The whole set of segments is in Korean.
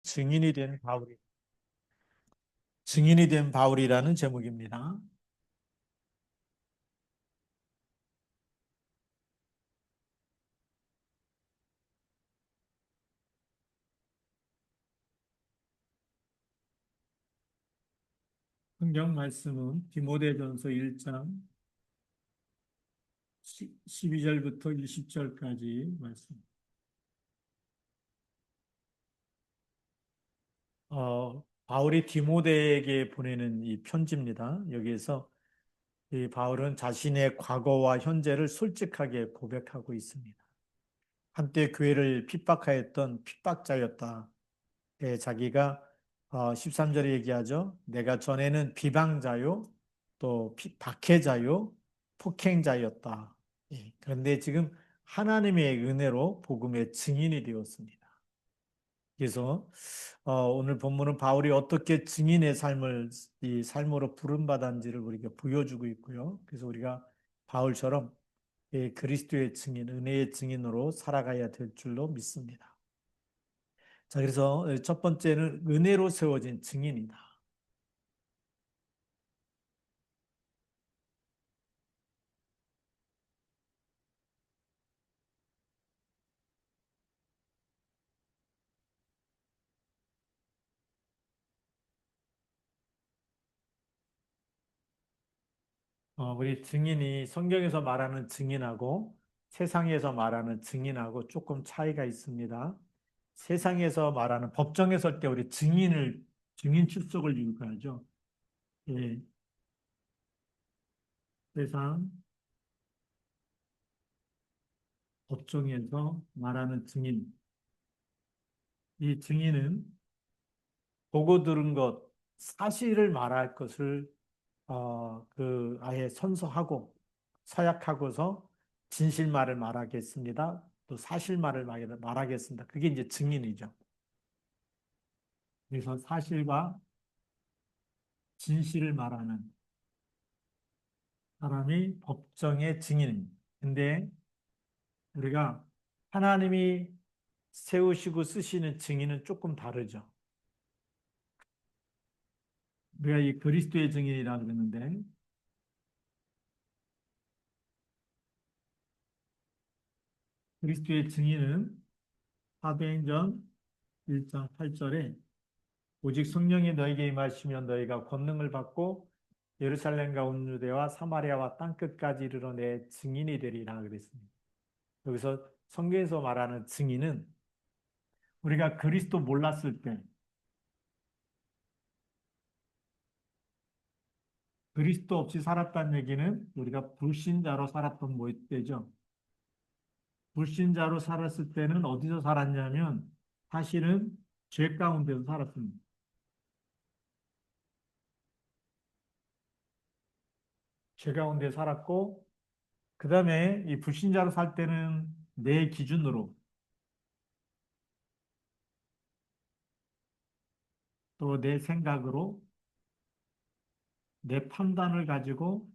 증인이 된 바울이 증인이 된 바울이라는 제목입니다. 성경 말씀은 디모데전서 1장 12절부터 20절까지 말씀. 바울이 디모데에게 보내는 이 편지입니다. 여기에서 이 바울은 자신의 과거와 현재를 솔직하게 고백하고 있습니다. 한때 교회를 핍박하였던 핍박자였다. 자기가 13절에 얘기하죠. 내가 전에는 비방자요, 또 박해자요, 폭행자였다. 그런데 지금 하나님의 은혜로 복음의 증인이 되었습니다. 그래서 오늘 본문은 바울이 어떻게 증인의 삶을 이 삶으로 부름받았는지를 우리가 보여주고 있고요. 그래서 우리가 바울처럼 그리스도의 증인, 은혜의 증인으로 살아가야 될 줄로 믿습니다. 자, 그래서 첫 번째는 은혜로 세워진 증인이다. 우리 증인이 성경에서 말하는 증인하고 세상에서 말하는 증인하고 조금 차이가 있습니다. 세상에서 말하는 법정에 설 때 우리 증인 출석을 요구하죠. 예, 세상 법정에서 말하는 증인. 이 증인은 보고 들은 것, 사실을 말할 것을 아예 선서하고 서약하고서 진실말을 말하겠습니다. 또 사실말을 말하겠습니다. 그게 이제 증인이죠. 그래서 사실과 진실을 말하는 사람이 법정의 증인입니다. 근데 우리가 하나님이 세우시고 쓰시는 증인은 조금 다르죠. 우리가 이 그리스도의 증인이라고 그러는데 그리스도의 증인은 사도행전 1장 8절에 오직 성령이 너에게 임하시면 너희가 권능을 받고 예루살렘과 온 유대와 사마리아와 땅끝까지 이르러 내 증인이 되리라 그랬습니다. 여기서 성경에서 말하는 증인은 우리가 그리스도 몰랐을 때 그리스도 없이 살았다는 얘기는 우리가 불신자로 살았던 때죠. 불신자로 살았을 때는 어디서 살았냐면 사실은 죄 가운데서 살았습니다. 죄 가운데 살았고 그 다음에 이 불신자로 살 때는 내 기준으로 또 내 생각으로 내 판단을 가지고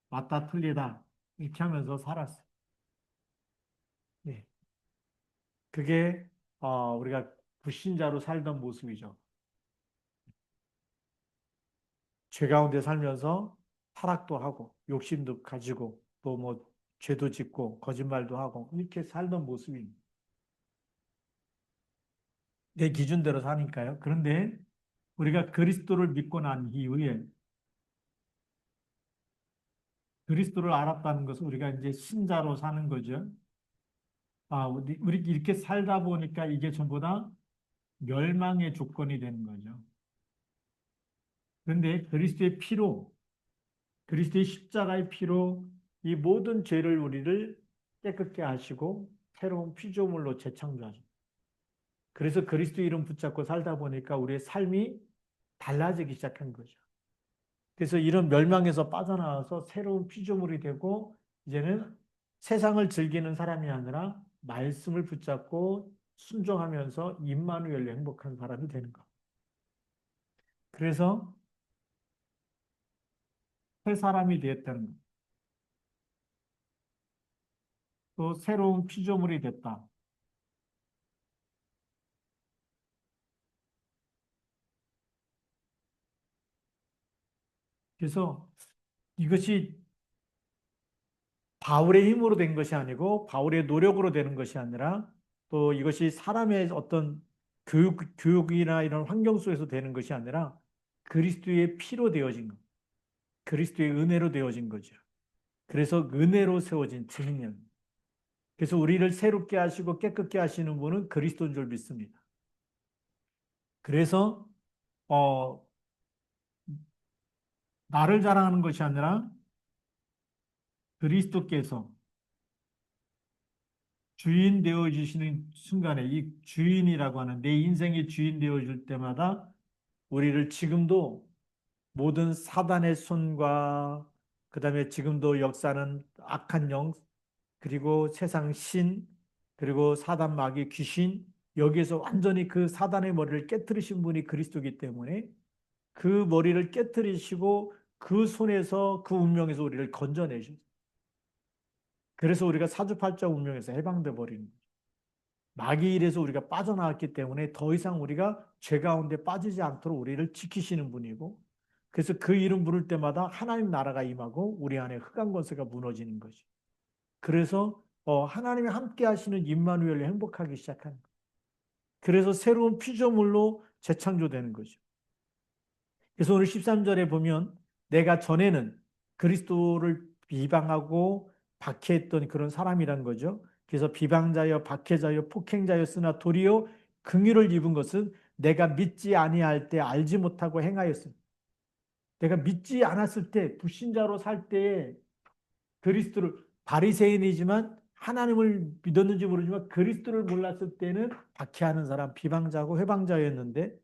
맞다 틀리다 이렇게 하면서 살았어요. 예. 그게 우리가 불신자로 살던 모습이죠. 죄 가운데 살면서 타락도 하고 욕심도 가지고 또 뭐 죄도 짓고 거짓말도 하고 이렇게 살던 모습입니다. 내 기준대로 사니까요. 그런데 우리가 그리스도를 믿고 난 이후에 그리스도를 알았다는 것은 우리가 이제 신자로 사는 거죠. 우리 이렇게 살다 보니까 이게 전부 다 멸망의 조건이 되는 거죠. 그런데 그리스도의 십자가의 피로 이 모든 죄를 우리를 깨끗게 하시고 새로운 피조물로 재창조하십니다. 그래서 그리스도 이름 붙잡고 살다 보니까 우리의 삶이 달라지기 시작한 거죠. 그래서 이런 멸망에서 빠져나와서 새로운 피조물이 되고 이제는 세상을 즐기는 사람이 아니라 말씀을 붙잡고 순종하면서 임마누엘로 행복한 사람이 되는 것. 그래서 새 사람이 되었다는 것. 또 새로운 피조물이 됐다. 그래서 이것이 바울의 힘으로 된 것이 아니고 바울의 노력으로 되는 것이 아니라 또 이것이 사람의 어떤 교육이나 이런 환경 속에서 되는 것이 아니라 그리스도의 피로 되어진 것, 그리스도의 은혜로 되어진 거죠. 그래서 은혜로 세워진 증인이에요. 그래서 우리를 새롭게 하시고 깨끗게 하시는 분은 그리스도인 줄 믿습니다. 그래서 어, 나를 자랑하는 것이 아니라 그리스도께서 주인 되어 주시는 순간에 이 주인이라고 하는 내 인생의 주인 되어 줄 때마다 우리를 지금도 모든 사단의 손과 그다음에 지금도 역사는 악한 영 그리고 세상 신 그리고 사단 마귀 귀신 여기에서 완전히 그 사단의 머리를 깨뜨리신 분이 그리스도이기 때문에 그 머리를 깨뜨리시고 그 손에서 그 운명에서 우리를 건져내셨어요. 그래서 우리가 사주팔자 운명에서 해방돼 버리는 거예요. 마귀 일에서 우리가 빠져나왔기 때문에 더 이상 우리가 죄 가운데 빠지지 않도록 우리를 지키시는 분이고 그래서 그 이름 부를 때마다 하나님 나라가 임하고 우리 안에 흑암 권세가 무너지는 거죠. 그래서 하나님이 함께 하시는 임마누엘을 행복하기 시작하는 거예요. 그래서 새로운 피조물로 재창조되는 거죠. 그래서 오늘 13절에 보면 내가 전에는 그리스도를 비방하고 박해했던 그런 사람이란 거죠. 그래서 비방자여 박해자여 폭행자였으나 도리어 긍휼을 입은 것은 내가 믿지 아니할 때 알지 못하고 행하였습니다. 내가 믿지 않았을 때 불신자로 살 때에 그리스도를 바리새인이지만 하나님을 믿었는지 모르지만 그리스도를 몰랐을 때는 박해하는 사람, 비방자고 회방자였는데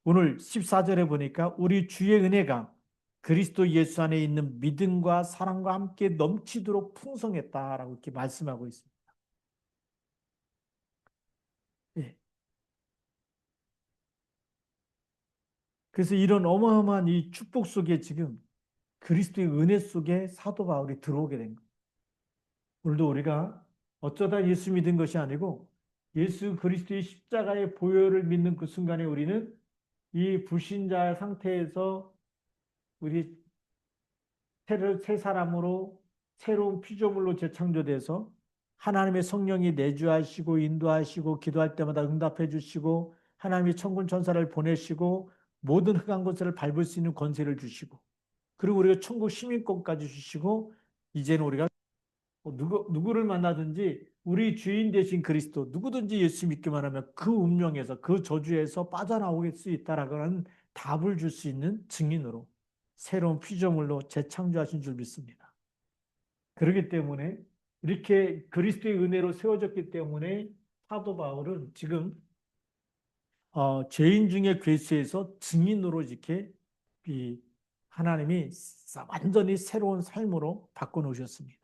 오늘 14절에 보니까 우리 주의 은혜가 그리스도 예수 안에 있는 믿음과 사랑과 함께 넘치도록 풍성했다라고 이렇게 말씀하고 있습니다. 예. 그래서 이런 어마어마한 이 축복 속에 지금 그리스도의 은혜 속에 사도 바울이 들어오게 된 거예요. 오늘도 우리가 어쩌다 예수 믿은 것이 아니고 예수 그리스도의 십자가의 보혈을 믿는 그 순간에 우리는 이 불신자 상태에서 우리 새 사람으로 새로운 피조물로 재창조돼서 하나님의 성령이 내주하시고 인도하시고 기도할 때마다 응답해 주시고 하나님이 천군 천사를 보내시고 모든 흑암 권세를 밟을 수 있는 권세를 주시고 그리고 우리가 천국 시민권까지 주시고 이제는 우리가 누구를 만나든지 우리 주인 되신 그리스도 누구든지 예수 믿기만 하면 그 운명에서 그 저주에서 빠져나올 수 있다라는 답을 줄 수 있는 증인으로 새로운 피조물로 재창조하신 줄 믿습니다. 그렇기 때문에 이렇게 그리스도의 은혜로 세워졌기 때문에 사도 바울은 지금 죄인 중에 괴수에서 증인으로 이렇게 하나님이 완전히 새로운 삶으로 바꿔놓으셨습니다.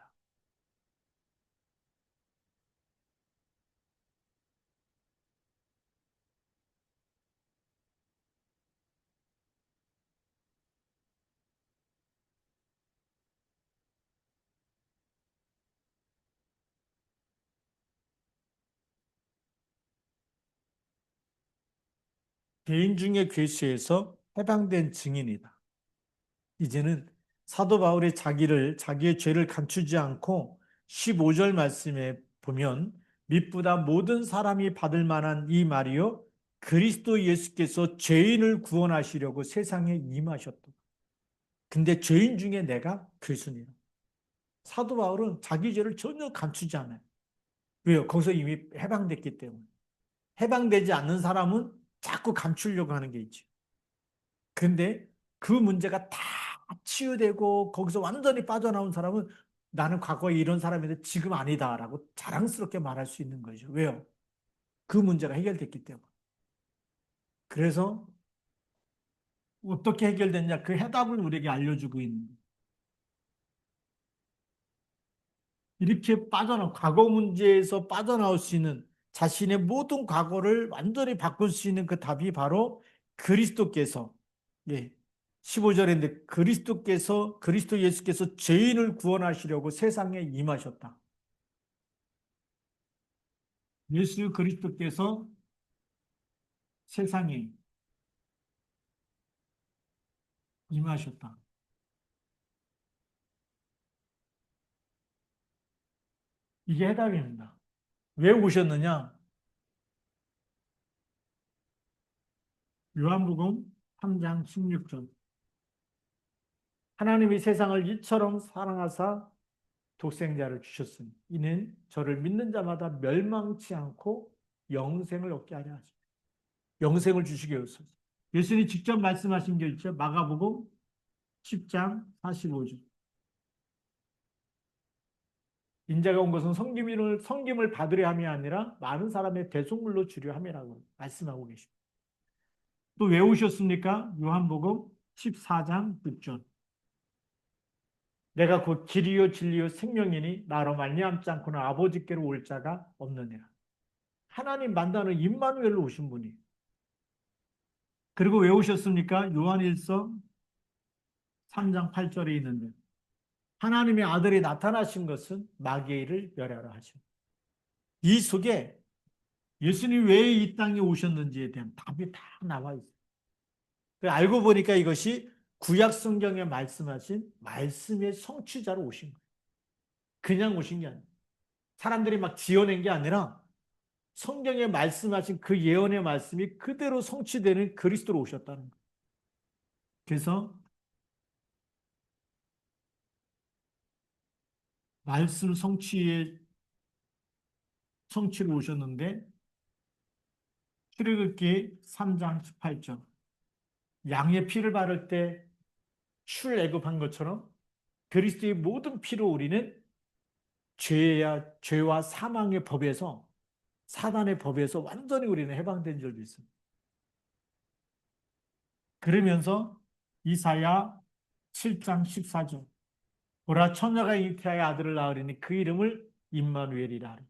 죄인 중에 괴수에서 해방된 증인이다. 이제는 사도 바울이 자기의 죄를 감추지 않고 15절 말씀에 보면 mit보다 모든 사람이 받을 만한 이 말이요 그리스도 예수께서 죄인을 구원하시려고 세상에 임하셨다. 근데 죄인 중에 내가 괴수니라. 사도 바울은 자기 죄를 전혀 감추지 않아요. 왜요? 거기서 이미 해방됐기 때문에. 해방되지 않는 사람은 자꾸 감추려고 하는 게 있죠. 근데 그 문제가 다 치유되고 거기서 완전히 빠져나온 사람은 나는 과거에 이런 사람인데 지금 아니다라고 자랑스럽게 말할 수 있는 거죠. 왜요? 그 문제가 해결됐기 때문에. 그래서 어떻게 해결됐냐? 그 해답을 우리에게 알려주고 있는 거예요. 이렇게 과거 문제에서 빠져나올 수 있는 자신의 모든 과거를 완전히 바꿀 수 있는 그 답이 바로 그리스도께서, 예, 15절인데 그리스도 예수께서 죄인을 구원하시려고 세상에 임하셨다. 예수 그리스도께서 세상에 임하셨다. 이게 해답입니다. 왜 오셨느냐? 요한복음 3장 16절. 하나님이 세상을 이처럼 사랑하사 독생자를 주셨으니 이는 저를 믿는 자마다 멸망치 않고 영생을 얻게 하려 하십니다. 영생을 주시기 위해서. 예수님이 직접 말씀하신 게 있죠. 마가복음 10장 45절. 인자가 온 것은 섬김을 받으려 함이 아니라 많은 사람의 대속물로 주려 함이라고 말씀하고 계십니다. 또 왜 오셨습니까? 요한복음 14장 6절. 내가 곧 길이요 진리요 생명이니 나로 말미암지 않고는 아버지께로 올 자가 없느니라. 하나님 만나는 임마누엘로 오신 분이. 그리고 왜 오셨습니까? 요한일서 3장 8절에 있는데 하나님의 아들이 나타나신 것은 마귀의 일을 멸하라 하십니다. 이 속에 예수님이 왜 이 땅에 오셨는지에 대한 답이 다 나와 있어요. 알고 보니까 이것이 구약 성경에 말씀하신 말씀의 성취자로 오신 거예요. 그냥 오신 게 아니에요. 사람들이 막 지어낸 게 아니라 성경에 말씀하신 그 예언의 말씀이 그대로 성취되는 그리스도로 오셨다는 거예요. 그래서 말씀 성취로 오셨는데 출애굽기 3장 18절 양의 피를 바를 때 출애굽한 것처럼 그리스도의 모든 피로 우리는 죄와 사망의 법에서 사단의 법에서 완전히 우리는 해방된 줄 믿습니다. 그러면서 이사야 7장 14절 보라 처녀가 잉태하여 아들을 낳으리니 그 이름을 임마누엘이라 하리라.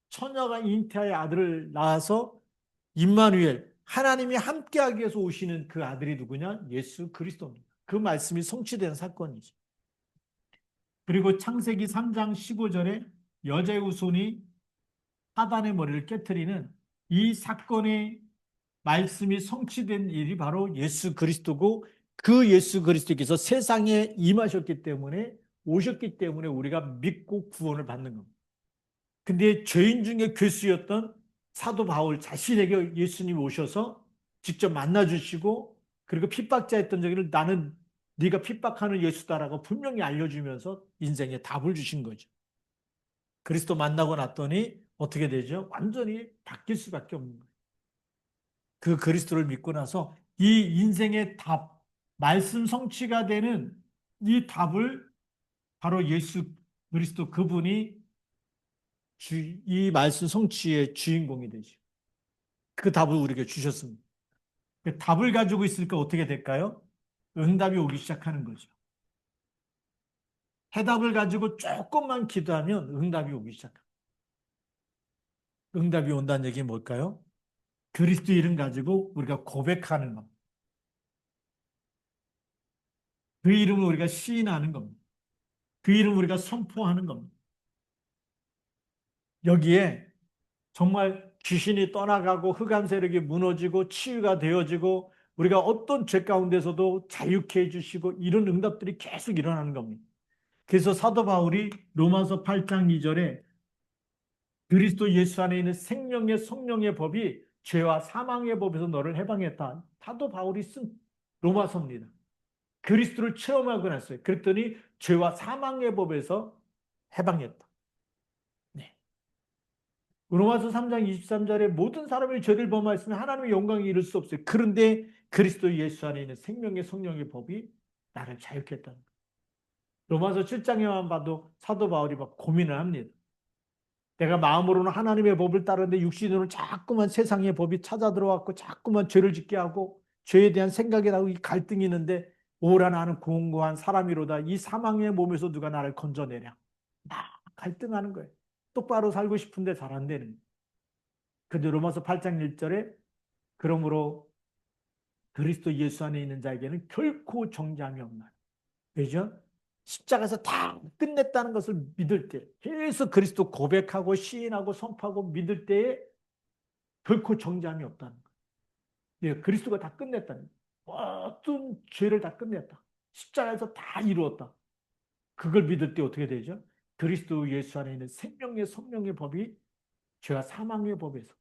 처녀가 잉태하여 아들을 낳아서 임마누엘 하나님이 함께하기 위해서 오시는 그 아들이 누구냐? 예수 그리스도입니다. 그 말씀이 성취된 사건이죠. 그리고 창세기 3장 15절에 여자의 후손이 사단의 머리를 깨트리는 이 사건의 말씀이 성취된 일이 바로 예수 그리스도고 그 예수 그리스도께서 세상에 임하셨기 때문에 오셨기 때문에 우리가 믿고 구원을 받는 겁니다. 근데 죄인 중에 괴수였던 사도 바울 자신에게 예수님이 오셔서 직접 만나주시고 그리고 핍박자였던 저기를 나는 네가 핍박하는 예수다라고 분명히 알려주면서 인생에 답을 주신 거죠. 그리스도 만나고 났더니 어떻게 되죠? 완전히 바뀔 수밖에 없는 거예요. 그 그리스도를 믿고 나서 이 인생의 답, 말씀 성취가 되는 이 답을 바로 예수 그리스도 그분이 이 말씀 성취의 주인공이 되죠. 그 답을 우리에게 주셨습니다. 그 답을 가지고 있으니까 어떻게 될까요? 응답이 오기 시작하는 거죠. 해답을 가지고 조금만 기도하면 응답이 오기 시작합니다. 응답이 온다는 얘기는 뭘까요? 그리스도 이름 가지고 우리가 고백하는 겁니다. 그 이름을 우리가 시인하는 겁니다. 그 이름을 우리가 선포하는 겁니다. 여기에 정말 귀신이 떠나가고 흑암 세력이 무너지고 치유가 되어지고 우리가 어떤 죄 가운데서도 자유케 해주시고 이런 응답들이 계속 일어나는 겁니다. 그래서 사도 바울이 로마서 8장 2절에 그리스도 예수 안에 있는 생명의 성령의 법이 죄와 사망의 법에서 너를 해방했다. 사도 바울이 쓴 로마서입니다. 그리스도를 체험하고 났어요. 그랬더니 죄와 사망의 법에서 해방했다. 네. 로마서 3장 23절에 모든 사람의 죄를 범하였으면 하나님의 영광에 이를 수 없어요. 그런데 그리스도 예수 안에 있는 생명의 성령의 법이 나를 자유케 했다는 거예요. 로마서 7장에만 봐도 사도 바울이 막 고민을 합니다. 내가 마음으로는 하나님의 법을 따르는데 육신으로는 자꾸만 세상의 법이 찾아 들어왔고 자꾸만 죄를 짓게 하고 죄에 대한 생각이 나고 이 갈등이 있는데 오라 나는 공고한 사람이로다. 이 사망의 몸에서 누가 나를 건져내랴. 막 갈등하는 거예요. 똑바로 살고 싶은데 잘 안 되는 거예요. 근데 로마서 8장 1절에 그러므로 그리스도 예수 안에 있는 자에게는 결코 정죄함이 없나요? 왜죠? 십자가에서 다 끝냈다는 것을 믿을 때 계속 그리스도 고백하고 시인하고 선포하고 믿을 때에 결코 정죄함이 없다는 거예요. 그리스도가 다 끝냈다는 거예요. 모든 죄를 다 끝냈다. 십자가에서 다 이루었다. 그걸 믿을 때 어떻게 되죠? 그리스도 예수 안에 있는 생명의 성령의 법이 죄와 사망의 법에서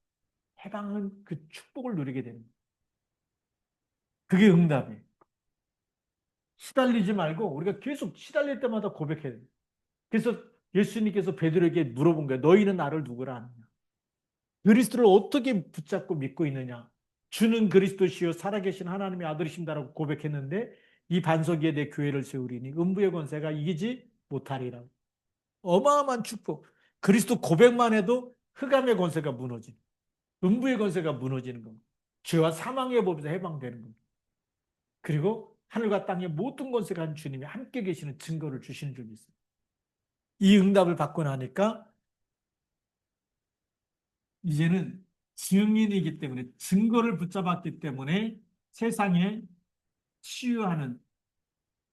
해방한 그 축복을 누리게 되는 거예요. 그게 응답이에요. 시달리지 말고 우리가 계속 시달릴 때마다 고백해야 돼요. 그래서 예수님께서 베드로에게 물어본 거예요. 너희는 나를 누구라 하느냐? 그리스도를 어떻게 붙잡고 믿고 있느냐? 주는 그리스도시요 살아계신 하나님의 아들이신다라고 고백했는데 이 반석 위에 내 교회를 세우리니 음부의 권세가 이기지 못하리라. 어마어마한 축복. 그리스도 고백만 해도 흑암의 권세가 무너지는, 음부의 권세가 무너지는 겁니다. 죄와 사망의 법에서 해방되는 겁니다. 그리고 하늘과 땅의 모든 권세가 한 주님이 함께 계시는 증거를 주시는 줄이 있어요. 이 응답을 받고 나니까 이제는 증인이기 때문에 증거를 붙잡았기 때문에 세상에 치유하는,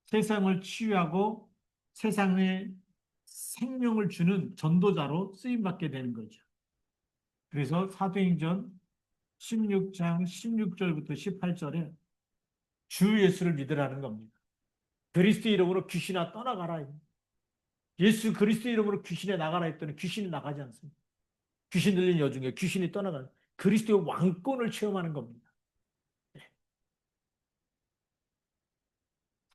세상을 치유하고 세상에 생명을 주는 전도자로 쓰임받게 되는 거죠. 그래서 사도행전 16장 16절부터 18절에 주 예수를 믿으라는 겁니다. 그리스도 이름으로 귀신아 떠나가라. 예수 그리스도 이름으로 귀신에 나가라 했더니 귀신이 나가지 않습니다. 귀신 들린 여중에 귀신이 떠나가는 그리스도의 왕권을 체험하는 겁니다.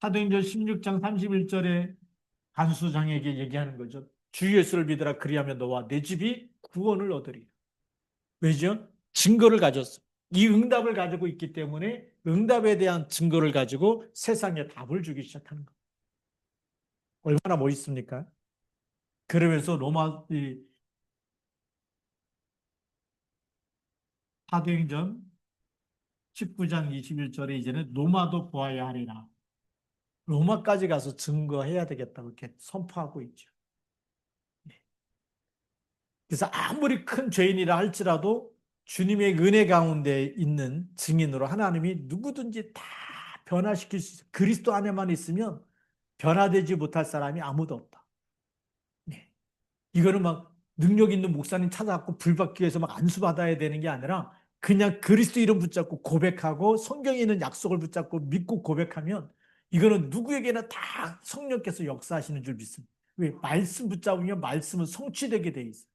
사도행전 16장 31절에 간수장에게 얘기하는 거죠. 주 예수를 믿으라 그리하면 너와 내 집이 구원을 얻으리. 왜죠? 증거를 가졌어. 이 응답을 가지고 있기 때문에 응답에 대한 증거를 가지고 세상에 답을 주기 시작하는 거. 얼마나 멋있습니까? 그러면서 로마 사도행전 19장 21절에 이제는 로마도 보아야 하리라. 로마까지 가서 증거해야 되겠다고 이렇게 선포하고 있죠. 그래서 아무리 큰 죄인이라 할지라도 주님의 은혜 가운데 있는 증인으로 하나님이 누구든지 다 변화시킬 수 있어요. 그리스도 안에만 있으면 변화되지 못할 사람이 아무도 없다. 네. 이거는 막 능력 있는 목사님 찾아갖고 불받기 위해서 막 안수받아야 되는 게 아니라 그냥 그리스도 이름 붙잡고 고백하고 성경에 있는 약속을 붙잡고 믿고 고백하면 이거는 누구에게나 다 성령께서 역사하시는 줄 믿습니다. 왜? 말씀 붙잡으면 말씀은 성취되게 돼 있어요.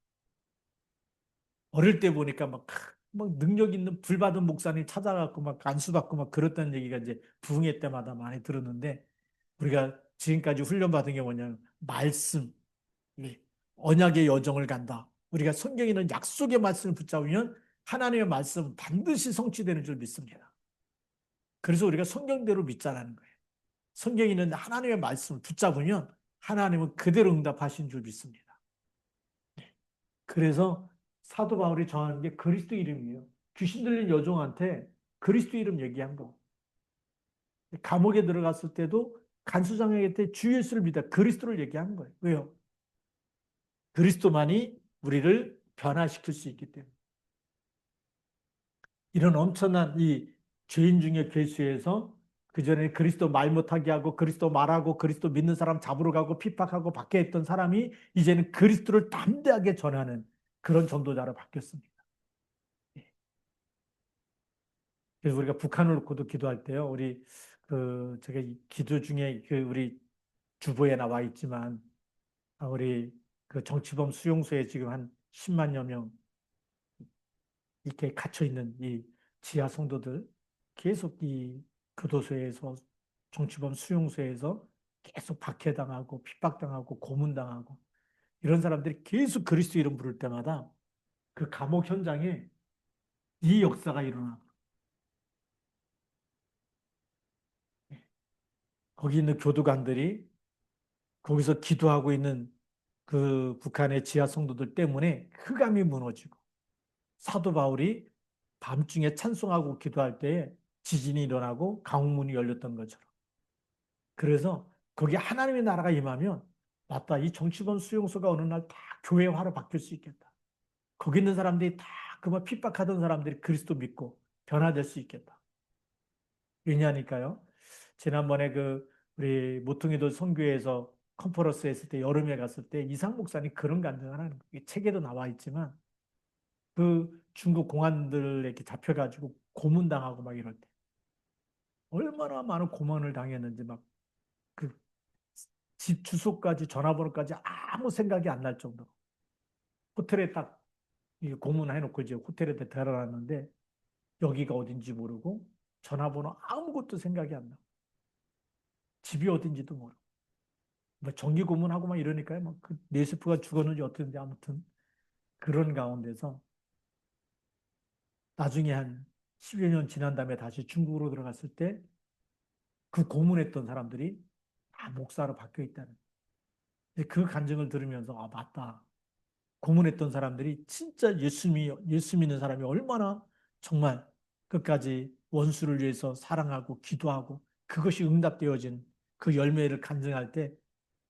어릴 때 보니까 막 능력 있는 불 받은 목사님 찾아갖고 막 안수받고 막 그랬다는 얘기가 이제 부흥회 때마다 많이 들었는데 우리가 지금까지 훈련받은 게 뭐냐면 말씀, 언약의 여정을 간다. 우리가 성경에 있는 약속의 말씀을 붙잡으면 하나님의 말씀은 반드시 성취되는 줄 믿습니다. 그래서 우리가 성경대로 믿자라는 거예요. 성경에 있는 하나님의 말씀을 붙잡으면 하나님은 그대로 응답하신 줄 믿습니다. 그래서 사도 바울이 정하는 게 그리스도 이름이에요. 귀신 들린 여종한테 그리스도 이름 얘기한 거. 감옥에 들어갔을 때도 간수장에게 주 예수를 믿어 그리스도를 얘기한 거예요. 왜요? 그리스도만이 우리를 변화시킬 수 있기 때문에. 이런 엄청난 이 죄인 중에 괴수에서 그전에 그리스도 말 못하게 하고 그리스도 말하고 그리스도 믿는 사람 잡으러 가고 핍박하고 받게 했던 사람이 이제는 그리스도를 담대하게 전하는 그런 전도자로 바뀌었습니다. 그래서 우리가 북한을 놓고도 기도할 때요. 우리 제가 기도 중에 우리 주보에 나와 있지만 우리 그 정치범 수용소에 지금 한 10만여 명 이렇게 갇혀 있는 이 지하 성도들 계속 이 교도소에서 정치범 수용소에서 계속 박해당하고 핍박당하고 고문당하고 이런 사람들이 계속 그리스도 이름 부를 때마다 그 감옥 현장에 이 역사가 일어나. 거기 있는 교도관들이 거기서 기도하고 있는 그 북한의 지하 성도들 때문에 흑암이 무너지고 사도 바울이 밤중에 찬송하고 기도할 때에 지진이 일어나고 강문이 열렸던 것처럼. 그래서 거기 하나님의 나라가 임하면 맞다. 이 정치범 수용소가 어느 날 다 교회화로 바뀔 수 있겠다. 거기 있는 사람들이 다 그만 핍박하던 사람들이 그리스도 믿고 변화될 수 있겠다. 왜냐하니까요. 지난번에 우리 모퉁이도 선교회에서 컨퍼런스 했을 때 여름에 갔을 때 이상 목사님 그런 간증을 하는 거예요. 책에도 나와 있지만 그 중국 공안들 이렇게 잡혀가지고 고문당하고 막 이럴 때 얼마나 많은 고문을 당했는지 막 그 집 주소까지 전화번호까지 아무 생각이 안 날 정도로 호텔에 딱 고문해놓고 이제 호텔에 데려놨는데 여기가 어딘지 모르고 전화번호 아무것도 생각이 안 나. 집이 어딘지도 모르고. 뭐 정기 고문하고 막 이러니까요. 막그 네스프가 죽었는지 어땠는지 아무튼 그런 가운데서 나중에 한 10여 년 지난 다음에 다시 중국으로 들어갔을 때 그 고문했던 사람들이 다 목사로 바뀌어 있다는. 그 간증을 들으면서 아 맞다. 고문했던 사람들이 진짜 예수 믿는 사람이 얼마나 정말 끝까지 원수를 위해서 사랑하고 기도하고 그것이 응답되어진 그 열매를 간증할 때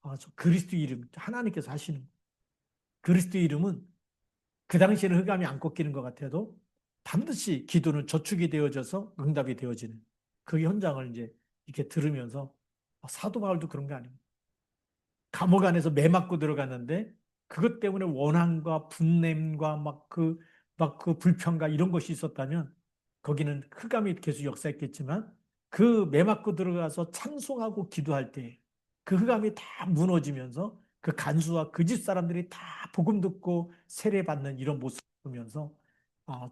아, 저 그리스도 이름 하나님께서 하시는 그리스도 이름은 그 당시에는 흑암이 안 꺾이는 것 같아도 반드시 기도는 저축이 되어져서 응답이 되어지는 그 현장을 이제 이렇게 들으면서 아, 사도 바울도 그런 거 아닙니까? 감옥 안에서 매 맞고 들어갔는데 그것 때문에 원한과 분냄과 막 그 불평과 이런 것이 있었다면 거기는 흑암이 계속 역사했겠지만 그 매 맞고 들어가서 찬송하고 기도할 때 그 흑암이 다 무너지면서 그 간수와 그 집 사람들이 다 복음 듣고 세례받는 이런 모습을 보면서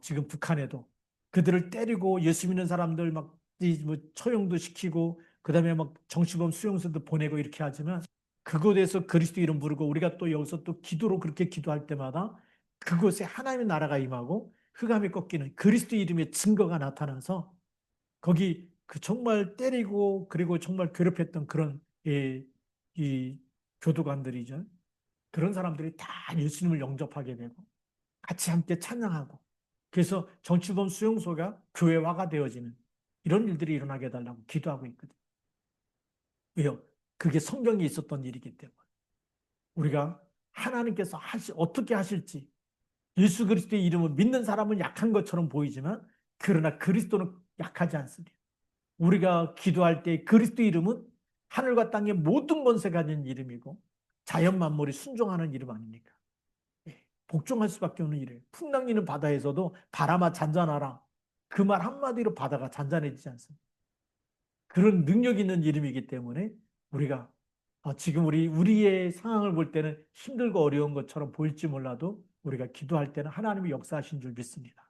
지금 북한에도 그들을 때리고 예수 믿는 사람들 뭐 처형도 시키고 그다음에 막 정치범 수용소도 보내고 이렇게 하지만 그곳에서 그리스도 이름 부르고 우리가 또 여기서 또 기도로 그렇게 기도할 때마다 그곳에 하나님의 나라가 임하고 흑암이 꺾이는 그리스도 이름의 증거가 나타나서 거기 그 정말 때리고 그리고 정말 괴롭혔던 그런 이 교도관들이죠. 그런 사람들이 다 예수님을 영접하게 되고 같이 함께 찬양하고 그래서 정치범 수용소가 교회화가 되어지는 이런 일들이 일어나게 해달라고 기도하고 있거든요. 왜요? 그게 성경에 있었던 일이기 때문에. 우리가 하나님께서 어떻게 하실지 예수 그리스도의 이름을 믿는 사람은 약한 것처럼 보이지만 그러나 그리스도는 약하지 않습니다. 우리가 기도할 때 그리스도 이름은 하늘과 땅의 모든 권세가 가진 이름이고 자연 만물이 순종하는 이름 아닙니까? 예, 복종할 수밖에 없는 이름. 풍랑이는 바다에서도 바람아 잔잔하라. 그 말 한마디로 바다가 잔잔해지지 않습니다. 그런 능력 있는 이름이기 때문에 우리가 지금 우리의 상황을 볼 때는 힘들고 어려운 것처럼 보일지 몰라도 우리가 기도할 때는 하나님이 역사하신 줄 믿습니다.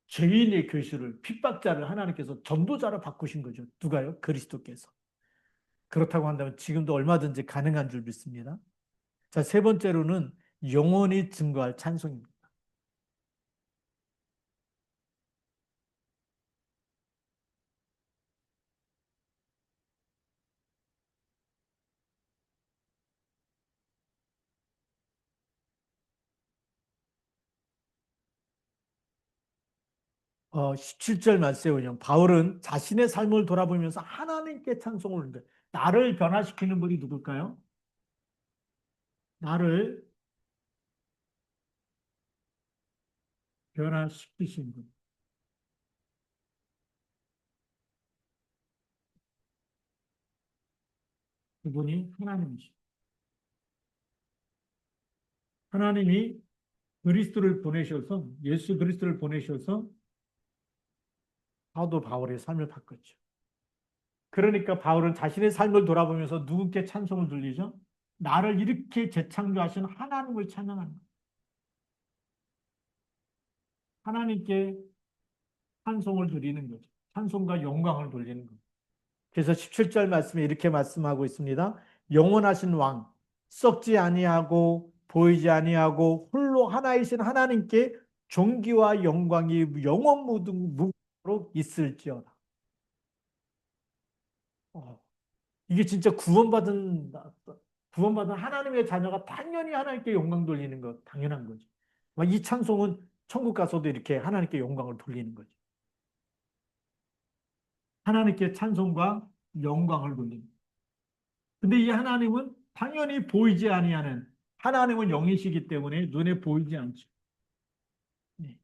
죄인의 괴수를 핍박자를 하나님께서 전도자로 바꾸신 거죠. 누가요? 그리스도께서. 그렇다고 한다면 지금도 얼마든지 가능한 줄 믿습니다. 자, 세 번째로는 영원히 증거할 찬송입니다. 어, 17절 말씀에 보면 바울은 자신의 삶을 돌아보면서 하나님께 찬송을 하는데 나를 변화시키는 분이 누굴까요? 나를 변화시키신 분. 그분이 하나님이시죠. 하나님이 그리스도를 보내셔서 예수 그리스도를 보내셔서 사도 바울의 삶을 바꿨죠. 그러니까 바울은 자신의 삶을 돌아보면서 누구께 찬송을 돌리죠? 나를 이렇게 재창조하신 하나님을 찬양하는 거예요. 하나님께 찬송을 드리는 거죠. 찬송과 영광을 돌리는 거죠. 그래서 17절 말씀에 이렇게 말씀하고 있습니다. 영원하신 왕, 썩지 아니하고 보이지 아니하고 홀로 하나이신 하나님께 존귀와 영광이 영원 무궁무진토록 있을지어다. 이게 진짜 구원받은 하나님의 자녀가 당연히 하나님께 영광 돌리는 것 당연한 거죠. 이 찬송은 천국 가서도 이렇게 하나님께 영광을 돌리는 거죠. 하나님께 찬송과 영광을 돌립니다. 근데 이 하나님은 당연히 보이지 아니하는 하나님은 영이시기 때문에 눈에 보이지 않죠. 네.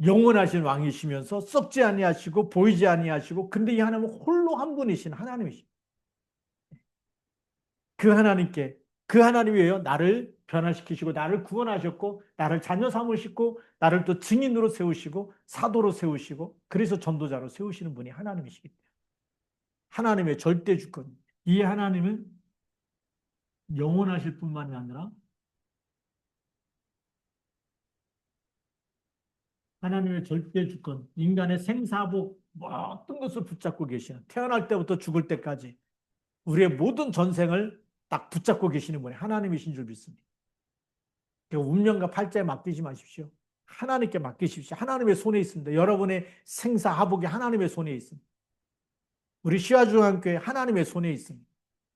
영원하신 왕이시면서 썩지 아니하시고 보이지 아니하시고 근데 이 하나님은 홀로 한 분이신 하나님이십니다. 그 하나님께 그 하나님이에요. 나를 변화시키시고 나를 구원하셨고 나를 자녀 삼으시고 나를 또 증인으로 세우시고 사도로 세우시고 그래서 전도자로 세우시는 분이 하나님이시기 때문에 하나님의 절대 주권. 이 하나님은 영원하실 뿐만이 아니라 하나님의 절대 주권, 인간의 생사복 모든 것을 붙잡고 계시는, 태어날 때부터 죽을 때까지 우리의 모든 전생을 딱 붙잡고 계시는 분이 하나님이신 줄 믿습니다. 그러니까 운명과 팔자에 맡기지 마십시오. 하나님께 맡기십시오. 하나님의 손에 있습니다. 여러분의 생사하복이 하나님의 손에 있습니다. 우리 시화중앙교회 하나님의 손에 있습니다.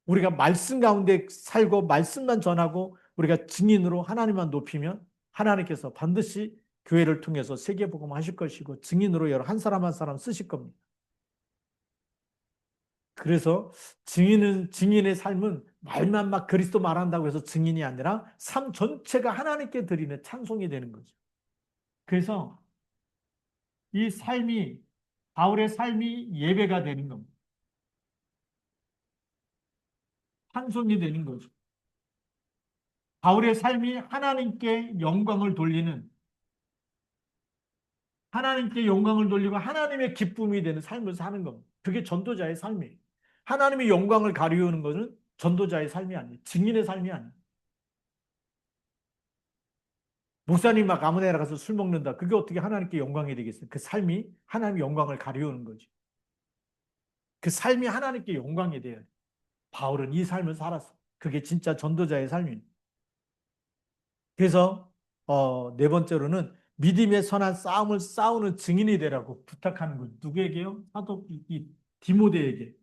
우리가 말씀 가운데 살고 말씀만 전하고 우리가 증인으로 하나님만 높이면 하나님께서 반드시 교회를 통해서 세계복음 하실 것이고 증인으로 여러 한 사람 한 사람 쓰실 겁니다. 그래서 증인의 삶은 말만 막 그리스도 말한다고 해서 증인이 아니라 삶 전체가 하나님께 드리는 찬송이 되는 거죠. 그래서 이 삶이, 바울의 삶이 예배가 되는 겁니다. 찬송이 되는 거죠. 바울의 삶이 하나님께 영광을 돌리고 하나님의 기쁨이 되는 삶을 사는 겁니다. 그게 전도자의 삶이에요. 하나님의 영광을 가리우는 것은 전도자의 삶이 아니에요. 증인의 삶이 아니에요. 목사님 막 아무 데나 가서 술 먹는다. 그게 어떻게 하나님께 영광이 되겠어요? 그 삶이 하나님의 영광을 가리우는 거지. 그 삶이 하나님께 영광이 돼야 돼. 바울은 이 삶을 살았어. 그게 진짜 전도자의 삶입니다. 그래서 네 번째로는 믿음의 선한 싸움을 싸우는 증인이 되라고 부탁하는 거죠. 누구에게요? 사도 이 디모데에게.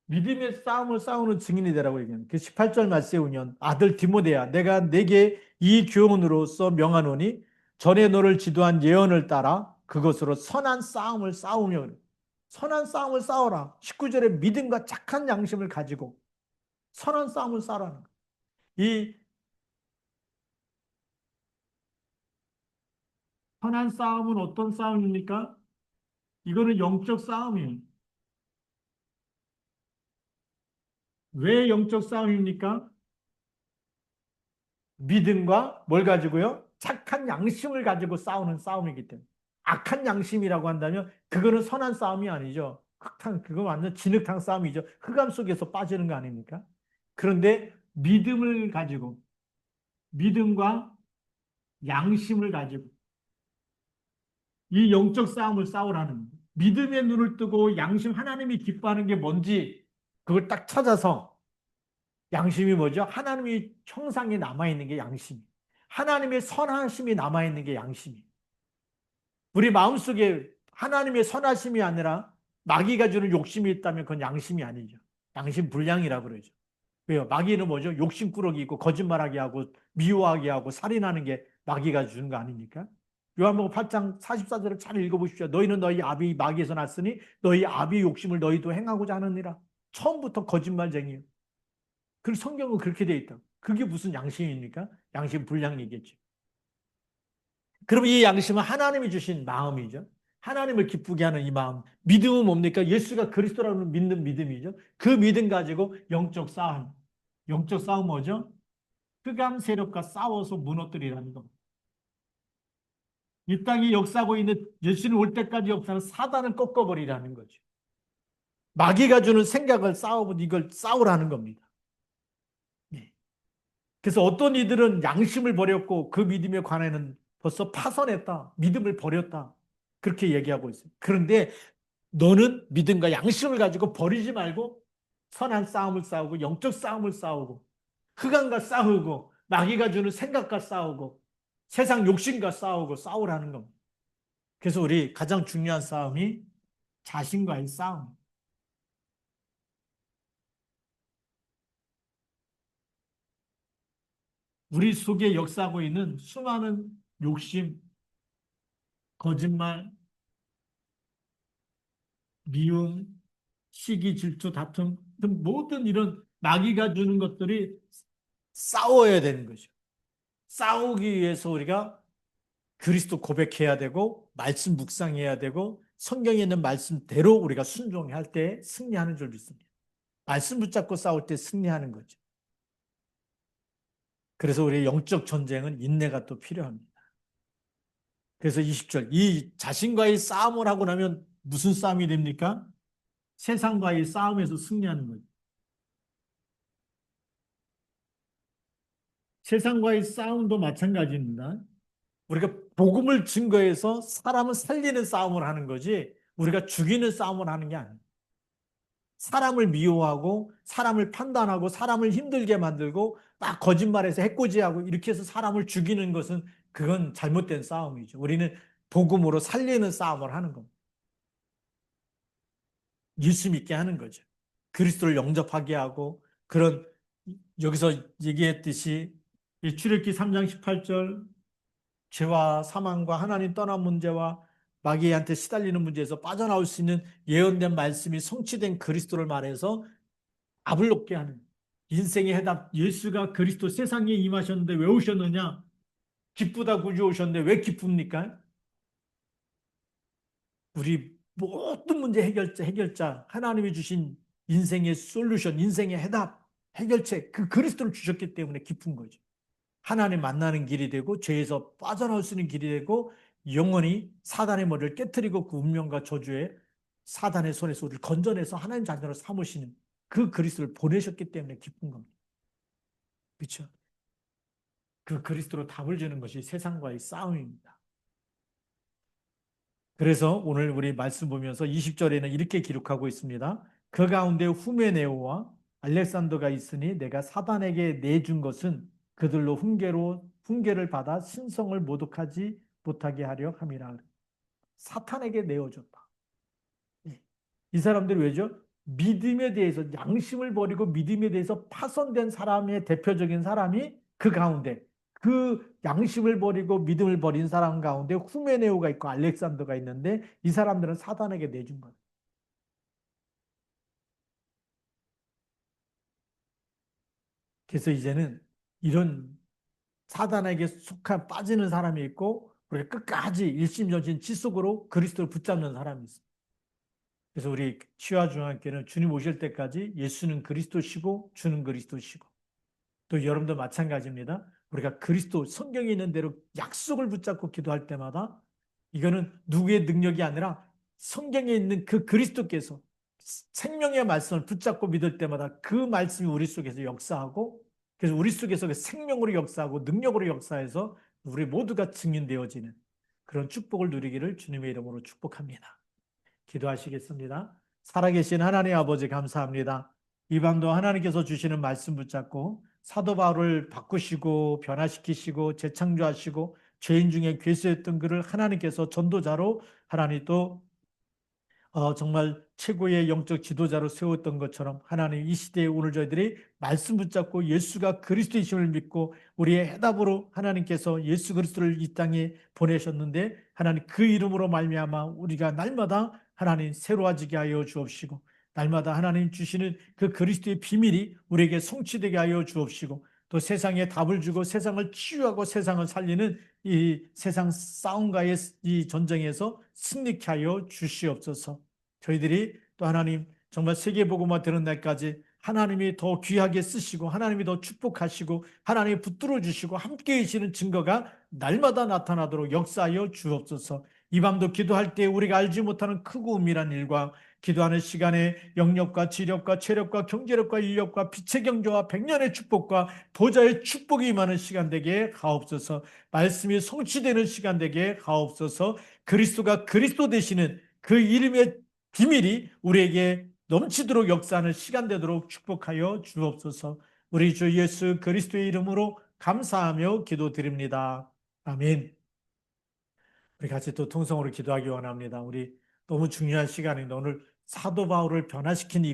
믿음의 싸움을 싸우는 증인이 되라고 얘기합니다. 그 18절 말씀에 보면 아들 디모데야 내가 내게 이 교훈으로서 명하노니 전에 너를 지도한 예언을 따라 그것으로 선한 싸움을 싸우며 선한 싸움을 싸워라. 19절에 믿음과 착한 양심을 가지고 선한 싸움을 싸우라는 거예요. 이 선한 싸움은 어떤 싸움입니까? 이거는 영적 싸움이에요. 왜 영적 싸움입니까? 믿음과 뭘 가지고요? 착한 양심을 가지고 싸우는 싸움이기 때문에. 악한 양심이라고 한다면 그거는 선한 싸움이 아니죠. 그거 완전 진흙탕 싸움이죠. 흑암 속에서 빠지는 거 아닙니까? 그런데 믿음을 가지고 믿음과 양심을 가지고 이 영적 싸움을 싸우라는 거예요. 믿음의 눈을 뜨고 양심 하나님이 기뻐하는 게 뭔지 그걸 딱 찾아서 양심이 뭐죠? 하나님의 형상이 남아있는 게 양심. 하나님의 선하심이 남아있는 게 양심이. 우리 마음속에 하나님의 선하심이 아니라 마귀가 주는 욕심이 있다면 그건 양심이 아니죠. 양심 불량이라고 그러죠. 왜요? 마귀는 뭐죠? 욕심꾸러기 있고 거짓말하게 하고 미워하게 하고 살인하는 게 마귀가 주는 거 아닙니까? 요한복음 8장 44절을 잘 읽어보십시오. 너희는 너희 아비 마귀에서 났으니 너희 아비 욕심을 너희도 행하고자 하느니라. 처음부터 거짓말쟁이에요. 그 성경은 그렇게 돼 있다. 그게 무슨 양심입니까? 양심 불량이겠죠. 그럼 이 양심은 하나님이 주신 마음이죠. 하나님을 기쁘게 하는 이 마음. 믿음은 뭡니까? 예수가 그리스도라는 믿는 믿음이죠. 그 믿음 가지고 영적 싸움. 영적 싸움 뭐죠? 흑암 세력과 싸워서 무너뜨리라는 겁니다. 이 땅이 역사하고 있는 예수님 올 때까지 역사는 사단을 꺾어버리라는 거죠. 마귀가 주는 생각을 싸워보니 이걸 싸우라는 겁니다. 예. 그래서 어떤 이들은 양심을 버렸고 그 믿음에 관해는 벌써 파선했다. 믿음을 버렸다. 그렇게 얘기하고 있어요. 그런데 너는 믿음과 양심을 가지고 버리지 말고 선한 싸움을 싸우고 영적 싸움을 싸우고 흑암과 싸우고 마귀가 주는 생각과 싸우고 세상 욕심과 싸우고 싸우라는 겁니다. 그래서 우리 가장 중요한 싸움이 자신과의 싸움. 우리 속에 역사하고 있는 수많은 욕심, 거짓말, 미움, 시기, 질투, 다툼 등 모든 이런 마귀가 주는 것들이 싸워야 되는 거죠. 싸우기 위해서 우리가 그리스도 고백해야 되고 말씀 묵상해야 되고 성경에 있는 말씀대로 우리가 순종할 때 승리하는 줄 믿습니다. 말씀 붙잡고 싸울 때 승리하는 거죠. 그래서 우리의 영적 전쟁은 인내가 또 필요합니다. 그래서 20절, 이 자신과의 싸움을 하고 나면 무슨 싸움이 됩니까? 세상과의 싸움에서 승리하는 거죠. 세상과의 싸움도 마찬가지입니다. 우리가 복음을 증거해서 사람을 살리는 싸움을 하는 거지 우리가 죽이는 싸움을 하는 게 아니에요. 사람을 미워하고 사람을 판단하고 사람을 힘들게 만들고 막 거짓말해서 해코지하고 이렇게 해서 사람을 죽이는 것은 그건 잘못된 싸움이죠. 우리는 복음으로 살리는 싸움을 하는 겁니다. 예수 믿게 하는 거죠. 그리스도를 영접하게 하고 그런 여기서 얘기했듯이 출애굽기 3장 18절 죄와 사망과 하나님 떠난 문제와 마귀한테 시달리는 문제에서 빠져나올 수 있는 예언된 말씀이 성취된 그리스도를 말해서 답을 얻게 하는 인생의 해답. 예수가 그리스도 세상에 임하셨는데 왜 오셨느냐? 기쁘다 구주 오셨는데 왜 기쁩니까? 우리 모든 문제 해결자 하나님이 주신 인생의 솔루션, 인생의 해답, 해결책 그 그리스도를 주셨기 때문에 기쁜 거죠. 하나님 만나는 길이 되고 죄에서 빠져나올 수 있는 길이 되고 영원히 사단의 머리를 깨트리고 그 운명과 저주의 사단의 손에서 우리를 건져내서 하나님 자녀로 삼으시는 그 그리스도를 보내셨기 때문에 기쁜 겁니다. 그렇죠? 그 그리스도로 답을 주는 것이 세상과의 싸움입니다. 그래서 오늘 우리 말씀 보면서 20절에는 이렇게 기록하고 있습니다. 그 가운데 후메네오와 알렉산더가 있으니 내가 사단에게 내준 것은 그들로 훈계를 받아 신성을 모독하지 못하게 하려 함이라. 사탄에게 내어줬다. 이 사람들이 왜죠? 믿음에 대해서 양심을 버리고 믿음에 대해서 파손된 사람의 대표적인 사람이 그 가운데 그 양심을 버리고 믿음을 버린 사람 가운데 후메네오가 있고 알렉산더가 있는데 이 사람들은 사단에게 내준 거예요. 그래서 이제는 이런 사단에게 빠지는 사람이 있고 우리가 끝까지 일심전심 지속으로 그리스도를 붙잡는 사람이 있어요. 그래서 우리 치화중학교는 주님 오실 때까지 예수는 그리스도시고 주는 그리스도시고 또 여러분도 마찬가지입니다. 우리가 그리스도 성경에 있는 대로 약속을 붙잡고 기도할 때마다 이거는 누구의 능력이 아니라 성경에 있는 그 그리스도께서 생명의 말씀을 붙잡고 믿을 때마다 그 말씀이 우리 속에서 역사하고 그래서 우리 속에서 그 생명으로 역사하고 능력으로 역사해서 우리 모두가 증인되어지는 그런 축복을 누리기를 주님의 이름으로 축복합니다. 기도하시겠습니다. 살아계신 하나님 아버지 감사합니다. 이 밤도 하나님께서 주시는 말씀 붙잡고 사도 바울을 바꾸시고 변화시키시고 재창조하시고 죄인 중에 괴수했던 그를 하나님께서 전도자로 하나님 또 정말 최고의 영적 지도자로 세웠던 것처럼 하나님 이 시대에 오늘 저희들이 말씀 붙잡고 예수가 그리스도이심을 믿고 우리의 해답으로 하나님께서 예수 그리스도를 이 땅에 보내셨는데 하나님 그 이름으로 말미암아 우리가 날마다 하나님 새로워지게 하여 주옵시고 날마다 하나님 주시는 그 그리스도의 비밀이 우리에게 성취되게 하여 주옵시고 또 세상에 답을 주고 세상을 치유하고 세상을 살리는 이 세상 싸움과의 이 전쟁에서 승리케 하여 주시옵소서. 저희들이 또 하나님 정말 세계복음화 되는 날까지 하나님이 더 귀하게 쓰시고 하나님이 더 축복하시고 하나님이 붙들어 주시고 함께 계시는 증거가 날마다 나타나도록 역사하여 주옵소서. 이 밤도 기도할 때 우리가 알지 못하는 크고 은밀한 일과 기도하는 시간에 영력과 지력과 체력과 경제력과 인력과 빛의 경제와 백년의 축복과 보좌의 축복이 임하는 시간 되게 하옵소서. 말씀이 성취되는 시간 되게 하옵소서. 그리스도가 그리스도 되시는 그 이름의 비밀이 우리에게 넘치도록 역사하는 시간 되도록 축복하여 주옵소서. 우리 주 예수 그리스도의 이름으로 감사하며 기도드립니다. 아멘. 우리 같이 또 통성으로 기도하기 원합니다. 우리 너무 중요한 시간인데 오늘 사도 바울을 변화시킨 이